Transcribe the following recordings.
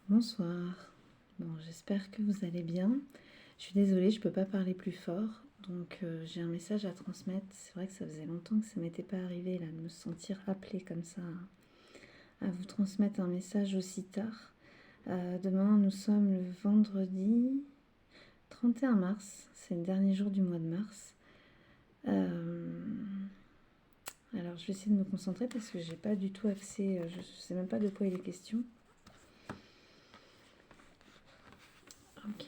Bonsoir. Bon, j'espère que vous allez bien. Je suis désolée, je ne peux pas parler plus fort, donc j'ai un message à transmettre. C'est vrai que ça faisait longtemps que ça m'était pas arrivé là, de me sentir appelée comme ça à vous transmettre un message aussi tard. Demain, nous sommes le vendredi 31 mars, c'est le dernier jour du mois de mars. Alors, je vais essayer de me concentrer parce que j'ai pas du tout accès, je ne sais même pas de quoi il est question. Ok.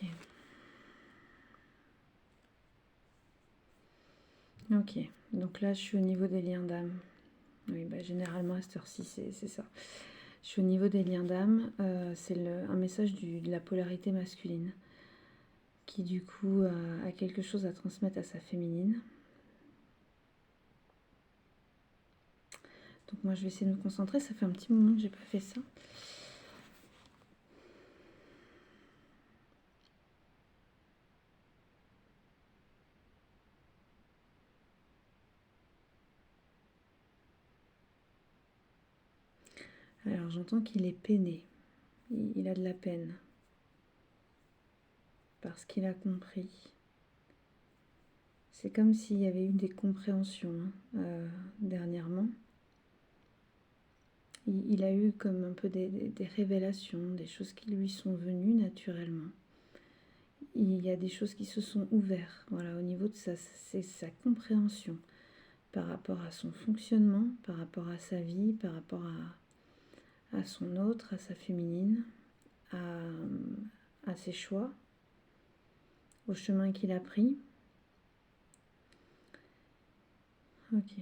Ok, donc là je suis au niveau des liens d'âme. Oui, bah, généralement à cette heure-ci c'est ça. Je suis au niveau des liens d'âme, c'est un message de la polarité masculine qui du coup a quelque chose à transmettre à sa féminine. Donc moi je vais essayer de me concentrer, ça fait un petit moment que j'ai pas fait ça. Alors j'entends qu'il est peiné, il a de la peine parce qu'il a compris. C'est comme s'il y avait eu des compréhensions dernièrement. Il a eu comme un peu des révélations, des choses qui lui sont venues naturellement. Il y a des choses qui se sont ouvertes, voilà, au niveau de sa compréhension par rapport à son fonctionnement, par rapport à sa vie, par rapport à son autre, à sa féminine, à ses choix, au chemin qu'il a pris. Ok.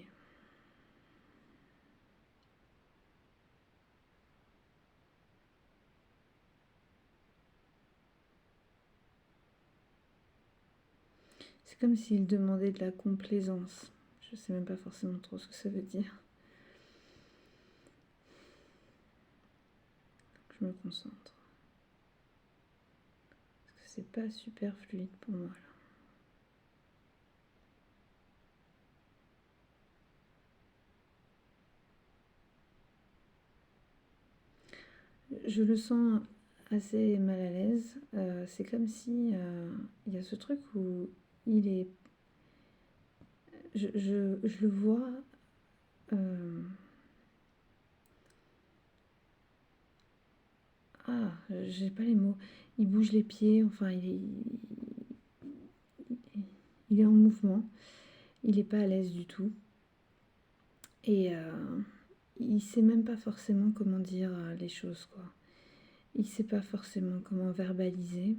C'est comme s'il demandait de la complaisance. Je sais même pas forcément trop ce que ça veut dire. Je me concentre. Parce que c'est pas super fluide pour moi là. Je le sens assez mal à l'aise. C'est comme si il y a ce truc où il est. Je le vois. Ah, j'ai pas les mots. Il bouge les pieds, enfin, il est en mouvement. Il n'est pas à l'aise du tout. Et il sait même pas forcément comment dire les choses, quoi. Il sait pas forcément comment verbaliser.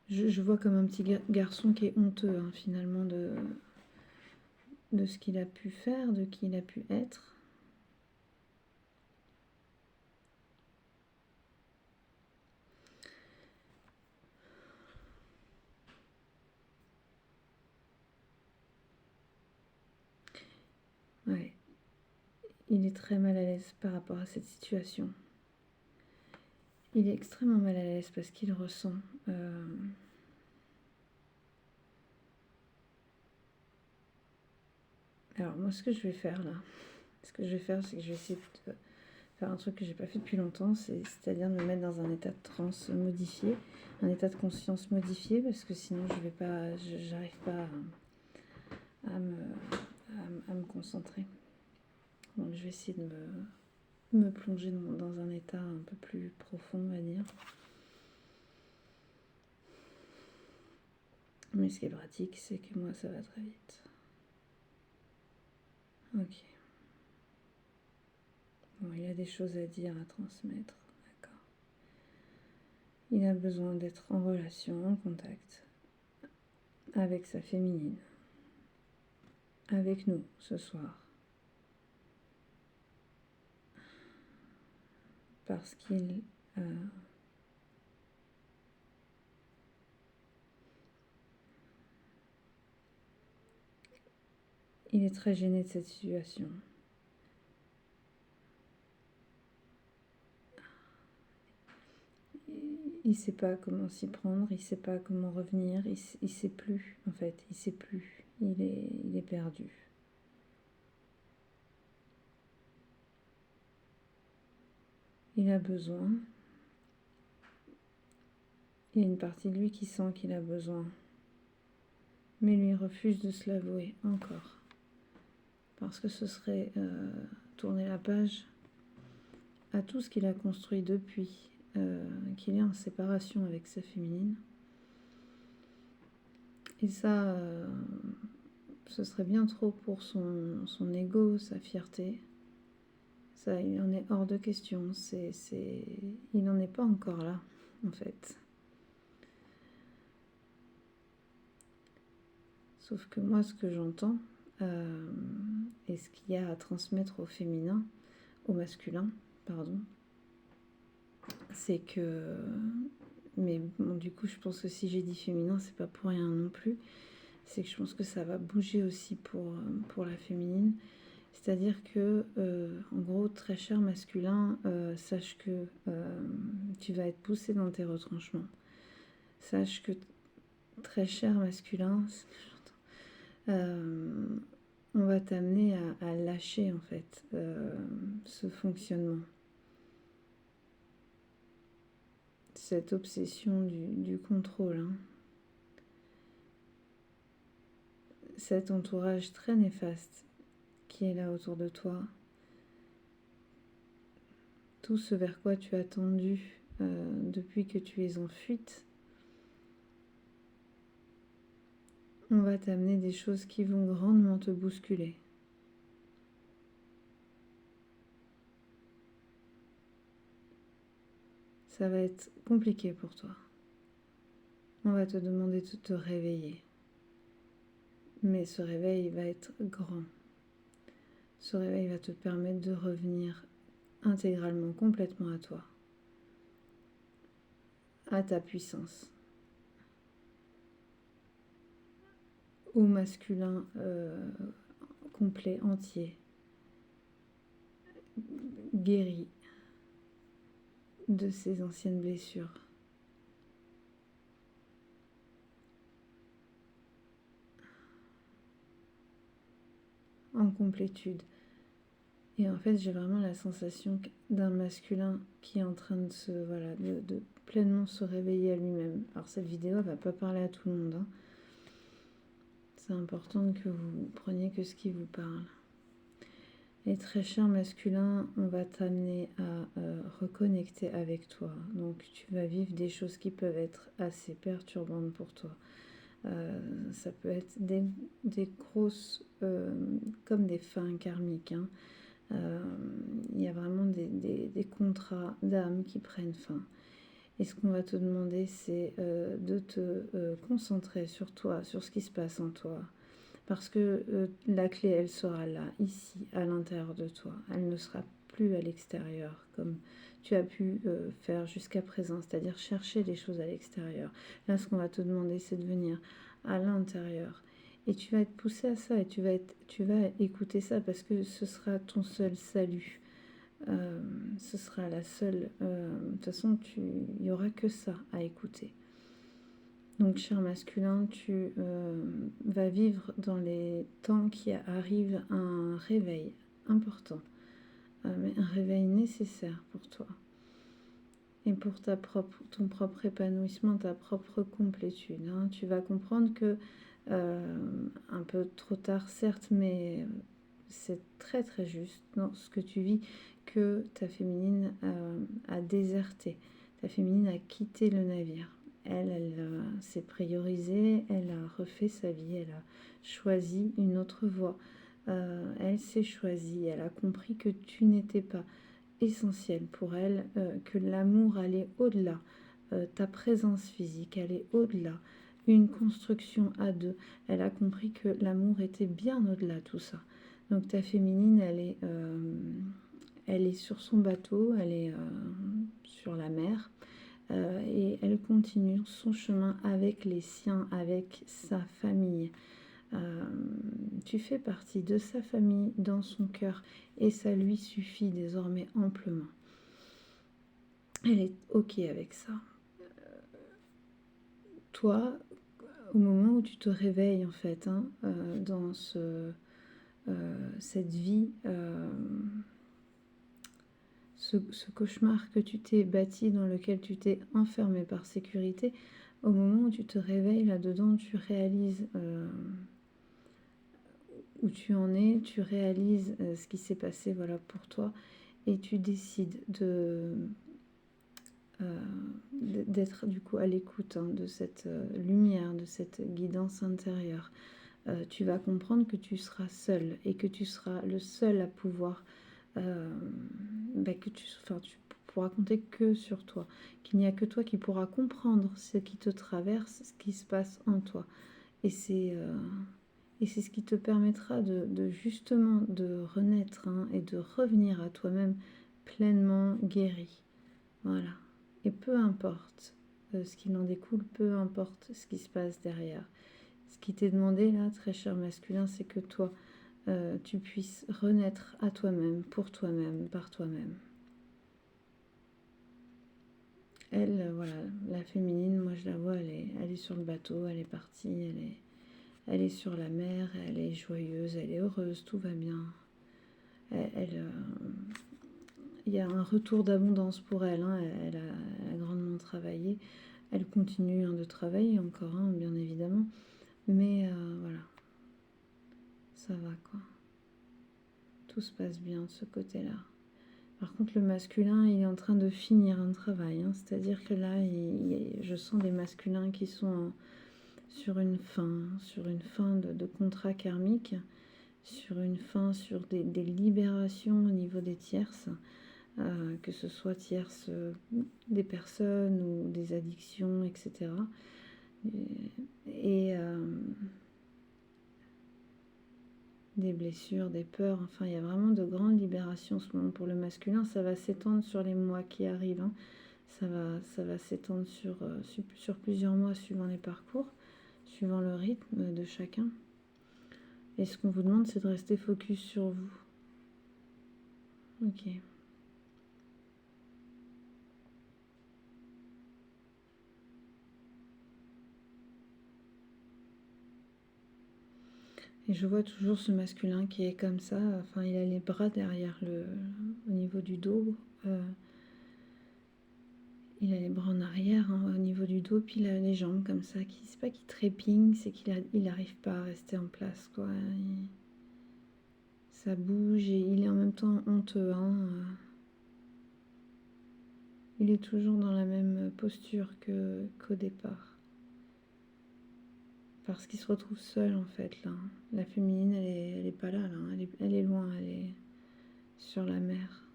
Je vois comme un petit garçon qui est honteux, hein, finalement, de ce qu'il a pu faire, de qui il a pu être. Ouais. Il est très mal à l'aise par rapport à cette situation. Il est extrêmement mal à l'aise parce qu'il ressent. Alors moi, ce que je vais faire là, c'est que je vais essayer de faire un truc que j'ai pas fait depuis longtemps, c'est-à-dire de me mettre dans un état de transe modifié, un état de conscience modifié, parce que sinon je vais pas, j'arrive pas à me concentrer. Donc je vais essayer de me plonger dans un état un peu plus profond, on va dire. Mais ce qui est pratique, c'est que moi, ça va très vite. Ok. Bon, il a des choses à dire, à transmettre. D'accord. Il a besoin d'être en relation, en contact avec sa féminine. Avec nous, ce soir. Parce qu'il... il est très gêné de cette situation. Il ne sait pas comment s'y prendre, il ne sait pas comment revenir, il ne sait plus, en fait, il ne sait plus. Il est perdu. Il a besoin. Il y a une partie de lui qui sent qu'il a besoin. Mais lui refuse de se l'avouer encore. Parce que ce serait tourner la page à tout ce qu'il a construit depuis qu'il est en séparation avec sa féminine. Et ça, ce serait bien trop pour son ego, sa fierté. Ça, il en est hors de question. Il n'en est pas encore là, en fait. Sauf que moi, ce que j'entends, et ce qu'il y a à transmettre au féminin, au masculin, pardon, c'est que... Mais bon, du coup, je pense que si j'ai dit féminin, c'est pas pour rien non plus. C'est que je pense que ça va bouger aussi pour la féminine. C'est-à-dire que, en gros, très cher masculin, sache que tu vas être poussé dans tes retranchements. Sache que, très cher masculin, on va t'amener à lâcher, en fait, ce fonctionnement. Cette obsession du contrôle. Hein. Cet entourage très néfaste qui est là autour de toi. Tout ce vers quoi tu as tendu depuis que tu es en fuite. On va t'amener des choses qui vont grandement te bousculer. Ça va être compliqué pour toi. On va te demander de te réveiller. Mais ce réveil va être grand. Ce réveil va te permettre de revenir intégralement, complètement à toi. À ta puissance. Au masculin complet, entier. Guéri de ses anciennes blessures. En complétude. Et en fait, j'ai vraiment la sensation d'un masculin qui est en train de de pleinement se réveiller à lui-même. Alors cette vidéo, elle va pas parler à tout le monde. Hein. C'est important que vous preniez que ce qui vous parle. Et très cher masculin, on va t'amener à reconnecter avec toi. Donc tu vas vivre des choses qui peuvent être assez perturbantes pour toi. Ça peut être des grosses, comme des fins karmiques. Hein. Il y a vraiment des contrats d'âme qui prennent fin. Et ce qu'on va te demander, c'est de te concentrer sur toi, sur ce qui se passe en toi. Parce que la clé, elle sera là, ici, à l'intérieur de toi. Elle ne sera plus à l'extérieur, comme tu as pu faire jusqu'à présent, c'est-à-dire chercher les choses à l'extérieur. Là, ce qu'on va te demander, c'est de venir à l'intérieur. Et tu vas être poussé à ça, et tu vas écouter ça, parce que ce sera ton seul salut. Ce sera la seule... de toute façon, il n'y aura que ça à écouter. Donc, cher masculin, tu vas vivre dans les temps qui arrivent un réveil important, mais un réveil nécessaire pour toi et pour ton propre épanouissement, ta propre complétude. Hein. Tu vas comprendre que, un peu trop tard certes, mais c'est très très juste dans ce que tu vis, que ta féminine a déserté, ta féminine a quitté le navire. Elle s'est priorisée, elle a refait sa vie, elle a choisi une autre voie. Elle s'est choisie, elle a compris que tu n'étais pas essentiel pour elle, que l'amour allait au-delà, ta présence physique allait au-delà, une construction à deux. Elle a compris que l'amour était bien au-delà de tout ça. Donc ta féminine, elle est sur son bateau, elle est sur la mer. Et elle continue son chemin avec les siens, avec sa famille. Tu fais partie de sa famille dans son cœur et ça lui suffit désormais amplement. Elle est ok avec ça. Toi, au moment où tu te réveilles en fait, hein, dans cette vie, ce cauchemar que tu t'es bâti, dans lequel tu t'es enfermé par sécurité, au moment où tu te réveilles là-dedans, tu réalises où tu en es, tu réalises ce qui s'est passé voilà, pour toi, et tu décides d'être du coup à l'écoute de cette lumière, de cette guidance intérieure. Tu vas comprendre que tu seras seul et que tu seras le seul à pouvoir que tu pourras compter que sur toi, qu'il n'y a que toi qui pourras comprendre ce qui te traverse, ce qui se passe en toi. Et c'est ce qui te permettra de justement de renaître et de revenir à toi-même pleinement guéri. Voilà. Et peu importe ce qu'il en découle, peu importe ce qui se passe derrière. Ce qui t'est demandé là, très cher masculin, c'est que toi, tu puisses renaître à toi-même, pour toi-même, par toi-même. Elle, voilà, la féminine, moi je la vois, elle est sur le bateau, elle est partie, elle est sur la mer, elle est joyeuse, elle est heureuse, tout va bien. Il y a un retour d'abondance pour elle, elle a grandement travaillé. Elle continue de travailler encore, bien évidemment. Mais voilà, ça va quoi. Tout se passe bien de ce côté-là. Par contre, le masculin, il est en train de finir un travail. C'est-à-dire que là, je sens des masculins qui sont sur une fin de contrat karmique, sur une fin, sur des libérations au niveau des tierces, que ce soit tierces des personnes ou des addictions, etc. Et des blessures, des peurs, enfin il y a vraiment de grandes libérations en ce moment pour le masculin. Ça va s'étendre sur les mois qui arrivent, ça va s'étendre sur plusieurs mois suivant les parcours, suivant le rythme de chacun. Et ce qu'on vous demande, c'est de rester focus sur vous. Ok. Et je vois toujours ce masculin qui est comme ça, enfin il a les bras derrière au niveau du dos, il a les bras en arrière au niveau du dos, puis il a les jambes comme ça, c'est pas qu'il trépigne, c'est qu'il n'arrive pas à rester en place, quoi. Ça bouge et il est en même temps honteux, il est toujours dans la même posture qu'au départ. Parce qu'il se retrouve seul en fait là. La féminine, elle est pas là, elle est loin, elle est sur la mer.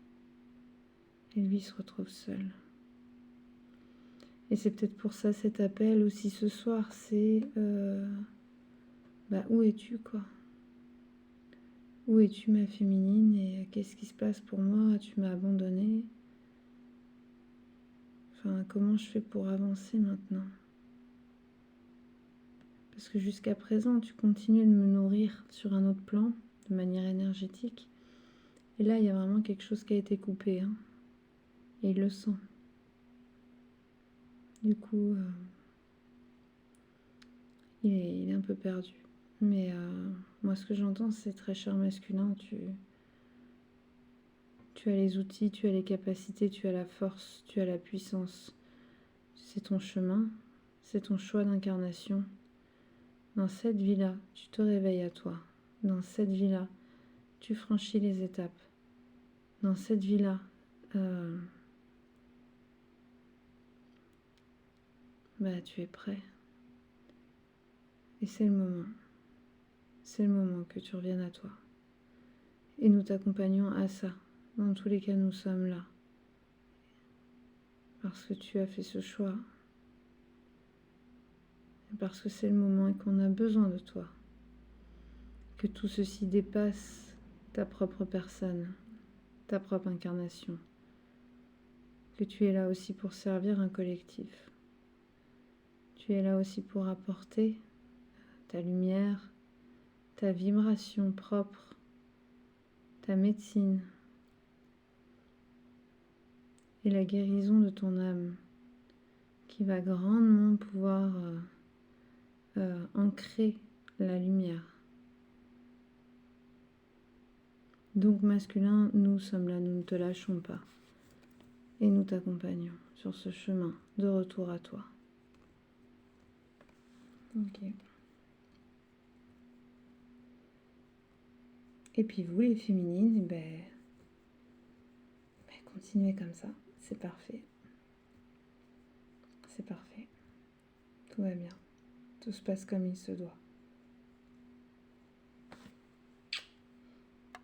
Et lui, il se retrouve seul. Et c'est peut-être pour ça cet appel aussi ce soir, c'est où es-tu quoi? Où es-tu ma féminine et qu'est-ce qui se passe pour moi? Tu m'as abandonnée. Enfin, comment je fais pour avancer maintenant? Parce que jusqu'à présent, tu continues de me nourrir sur un autre plan, de manière énergétique. Et là, il y a vraiment quelque chose qui a été coupé. Et il le sent. Du coup, il est un peu perdu. Mais moi, ce que j'entends, c'est très cher masculin. Tu as les outils, tu as les capacités, tu as la force, tu as la puissance. C'est ton chemin, c'est ton choix d'incarnation. Dans cette vie-là, tu te réveilles à toi. Dans cette vie-là, tu franchis les étapes. Dans cette vie-là, tu es prêt. Et c'est le moment. C'est le moment que tu reviennes à toi. Et nous t'accompagnons à ça. Dans tous les cas, nous sommes là. Parce que tu as fait ce choix. Et parce que c'est le moment et qu'on a besoin de toi. Que tout ceci dépasse ta propre personne, ta propre incarnation. Que tu es là aussi pour servir un collectif. Tu es là aussi pour apporter ta lumière, ta vibration propre, ta médecine et la guérison de ton âme qui va grandement pouvoir ancrer la lumière. Donc masculin, nous sommes là, nous ne te lâchons pas. Et nous t'accompagnons sur ce chemin de retour à toi. Ok. Et puis vous, les féminines, continuez comme ça. C'est parfait. C'est parfait. Tout va bien. Tout se passe comme il se doit.